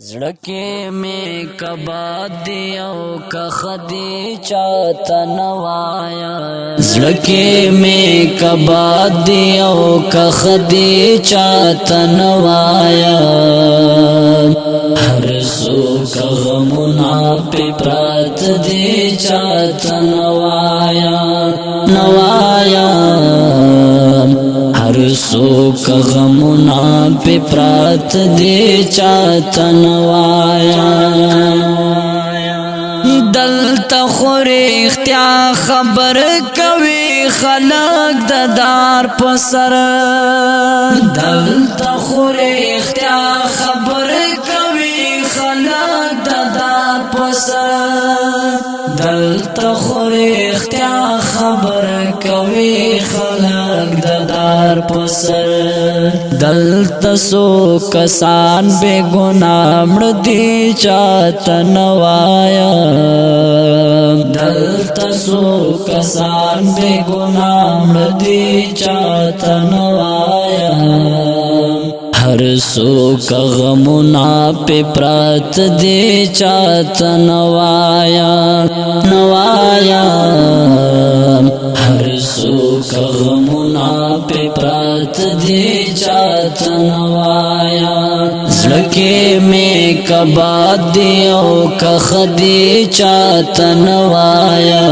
زړکه می کبا دی او که خدي چاته نوایا زړکه می کبا دی او که خدي چاته نوایا هر څوک غمونه په پرات دی چاته نوایا هر څوک غمونه په پرات دی چاته نوایا دلته خور اختیا خبر کوي خلق د دار په سر دلته خور اختیا خبر کوي خلق د دار په سر دلته خور اختیا خبر کوي خلق د دار په سر دلته سو کسان بے گناہ مړ دي چاته نوایا دلته سو کسان بے گناہ مړ دي چاته نوایا هر څوک غمونه په پرات دی چاته نوایا هر څوک غمونه په پرات دی چاته نوایا زړکه می کبا دی او که خدي چاته نوایا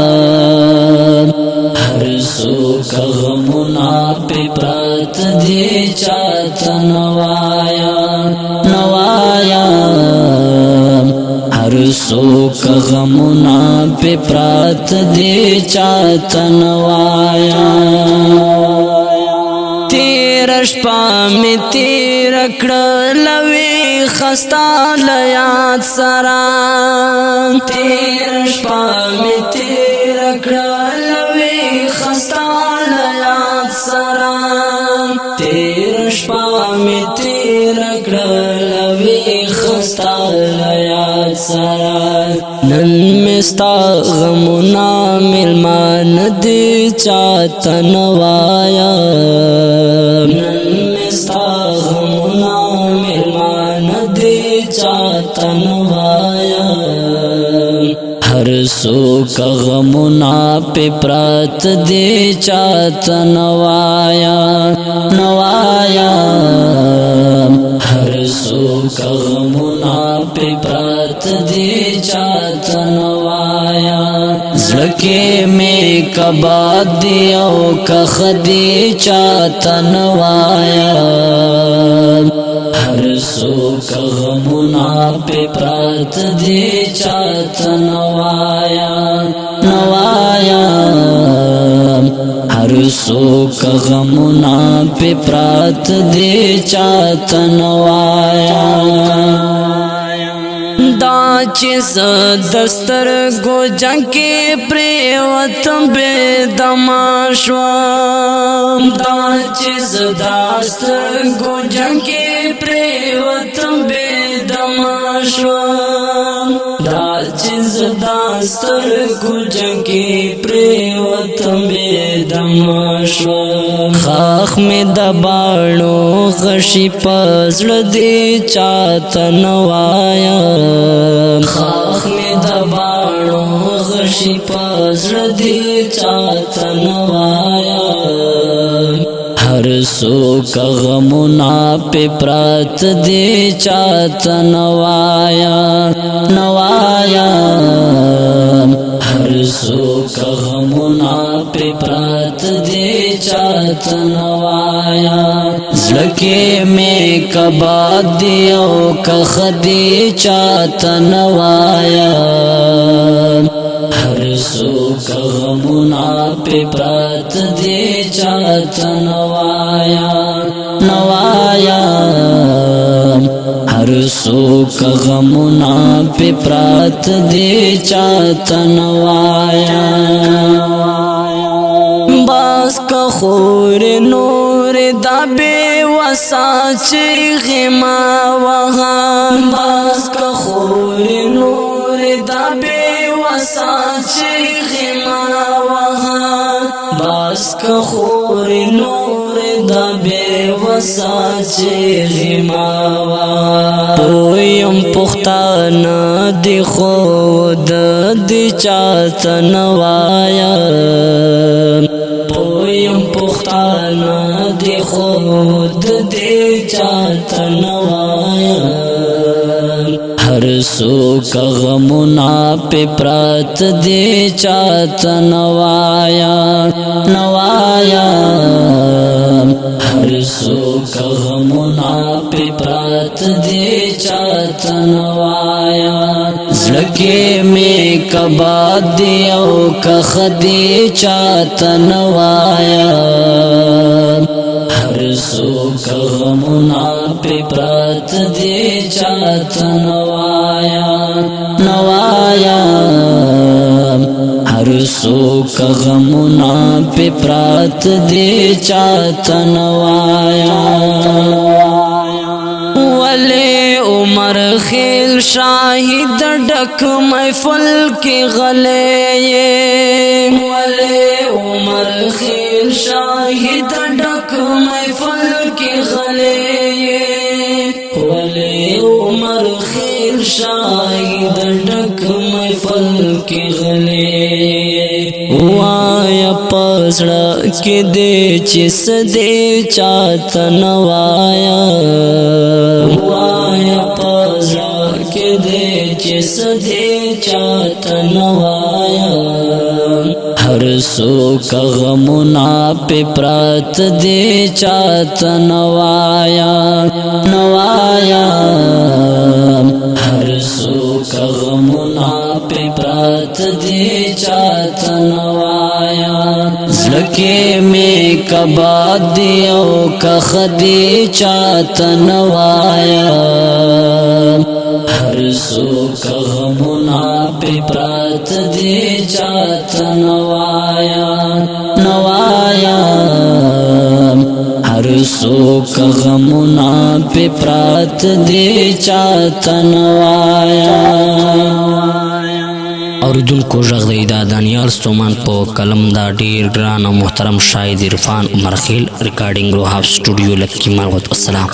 هر څوک غمونه په پرات دی چاته نوایا هر څوک غمونه په پرات دی چاته نوایا تیر شپه می تیر کړل وی خستا لیاد سرا تیر شپه می تیر کړل وی خستا لیاد سرا تیر شپه می تیر کړل وی خستا لیاد سرا نن مستا غمونه ملمان دی چاته نوایا نن مستا غمونه ملمان دی چاته نوایا هر څوک غمونه په پرات دی چاته نوایا هر څوک غمونه په پرات دی چاته نوایا زړکه می کبا دی او که خدي چاته نوایا هر څوک غمونه په پرات دی چاته نوایا هر څوک غمونه په پرات دی چاته نوایا دا چې دستر گو جنگ کې پریوتم بے دماشوام دا چې دستر گو جنگ کې پریوتم بے دماشوام دا چې دستر گو جنگ کې پریوتم بے دماشوام خاخ می د باڼو غشي پزړه دی چاته نوایا خاخ می د باڼو غشي پزړه دی چاته نوایا هر څوک غمونه په پرات دی چاته نوایا هر څوک غمونه په پرات دی چاته نوایا زړکه می کبا دی او که خدي چاته نوایا هر څوک غمونه په پرات دی چاته نوایا هر څوک غمونه په پرات دی چاته نوایا باس کا خور نور دا بے وسا چیغی ما وہا باس کا خور نور دا بے وسا چیغی ما وہا باس کا خور نور دا بے وسا ساچه غماوا پویم پختان دی خود دی چاہتا نوایا پویم پختان دی خود دی چاہتا نوایا ہر سو کا غمنا پہ پرات دے چاہتا نوایا نوایا ہر سو کا غمنا پہ پرات دے چاہتا نوایا زلکے میں کباد دیو کا خدی چاہتا نوایا ہر سو کا غمنا پہ پرات دے چاہتا نوایا نوایا ہر سو کا غمنا پہ پرات دے چاہتا نوایا ولی عمر خیل شاہد ڈک محفل کے غلے ولی عمر خیل شاہد ڈک محفل کے غلے ولی عمر خیل شاہد ڈک محفل کے غلے وایا پسڑا کے دے چس دے چاہتا نوایا وایا پسڑا کے دے چس دے چاہتا نوایا ہر سو کا غمنا پہ پرات دے چاہتا نوایا نوایا ہر سو کا غمنا پہ پرات دے چاہتا نوایا زلکے میں کباد دیو کا خدی چاہتا نوایا ہر سو کا غمنا پہ پرات دے چاہتا نوایا نوایا ہر سو کا غمنا پہ پرات دے چاہتا نوایا اوریدون کو غږ دی دا دانیال ستومان په قلم دا ډیر ګران او محترم شاهد عرفان عمر خیل ریکارډینګ روحاب سټوډیو لکی مروت والسلام